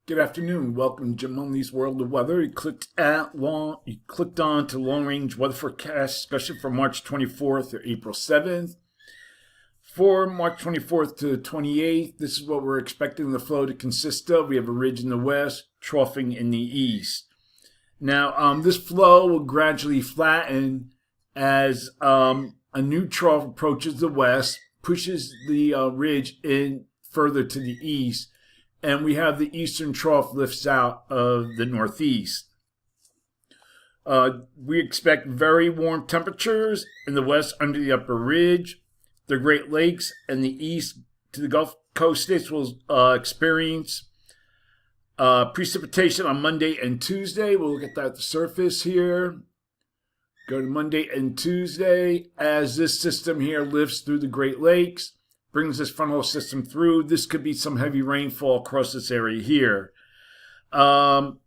Good afternoon. Welcome to Jim Munley's World of Weather. You clicked on to long-range weather forecast discussion for March 24th or April 7th. For March 24th to 28th, this is what we're expecting the flow to consist of. We have a ridge in the west, troughing in the east. Now, this flow will gradually flatten as a new trough approaches the west, pushes the ridge in further to the east, and we have the eastern trough lifts out of the northeast. We expect very warm temperatures in the west under the upper ridge. The Great Lakes and the east to the Gulf Coast states will experience precipitation on Monday and Tuesday. We'll look at that at the surface here. Go to Monday and Tuesday as this system here lifts through the Great Lakes. Brings this frontal system through. This could be some heavy rainfall across this area here. Then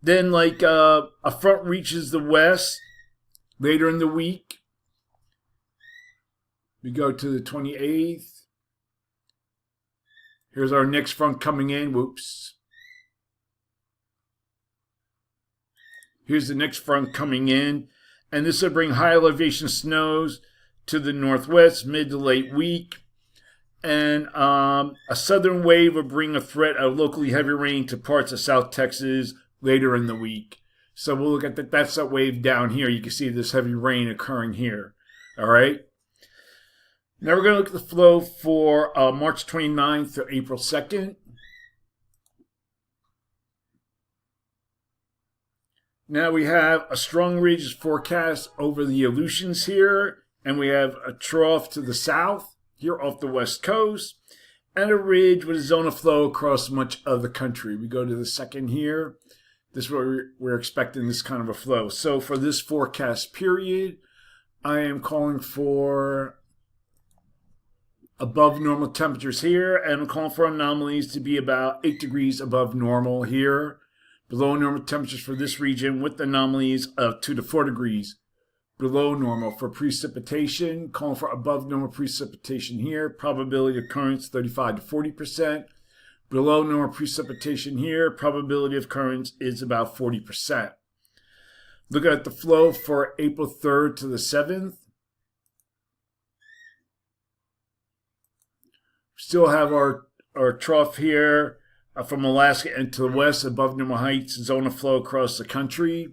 a front reaches the west later in the week. We go to the 28th. Here's our next front coming in. Whoops. Here's the next front coming in. And this will bring high elevation snows to the northwest mid to late week. And a southern wave will bring a threat of locally heavy rain to parts of South Texas later in the week. So we'll look at that. That's that wave down here. You can see this heavy rain occurring here. All right. Now we're going to look at the flow for March 29th to April 2nd. Now we have a strong ridge forecast over the Aleutians here. And we have a trough to the south here off the west coast, and a ridge with a zone of flow across much of the country. We go to the second here. This is where we're expecting this kind of a flow. So for this forecast period, I am calling for above normal temperatures here, and I'm calling for anomalies to be about 8 degrees above normal here. Below normal temperatures for this region with anomalies of 2 to 4 degrees below normal. For precipitation, calling for above normal precipitation here. Probability of occurrence 35 to 40%. Below normal precipitation here. Probability of occurrence is about 40%. Looking at the flow for April 3rd to the 7th. Still have our trough here from Alaska and to the west, above normal heights, zone of flow across the country.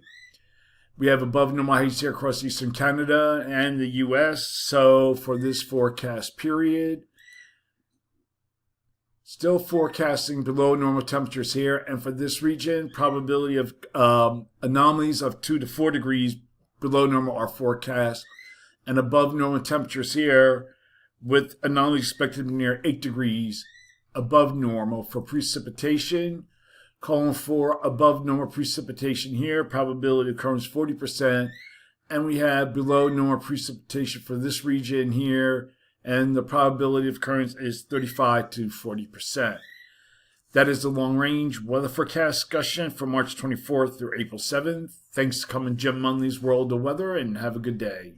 We have above normal heights here across eastern Canada and the U.S. So for this forecast period, still forecasting below normal temperatures here. And for this region, probability of anomalies of 2 to 4 degrees below normal are forecast. And above normal temperatures here with anomalies expected near 8 degrees above normal. For precipitation, calling for above normal precipitation here, probability of occurrence 40%, and we have below normal precipitation for this region here, and the probability of occurrence is 35 to 40%. That is the long-range weather forecast discussion for March 24th through April 7th. Thanks for coming to Jim Munley's World of Weather, and have a good day.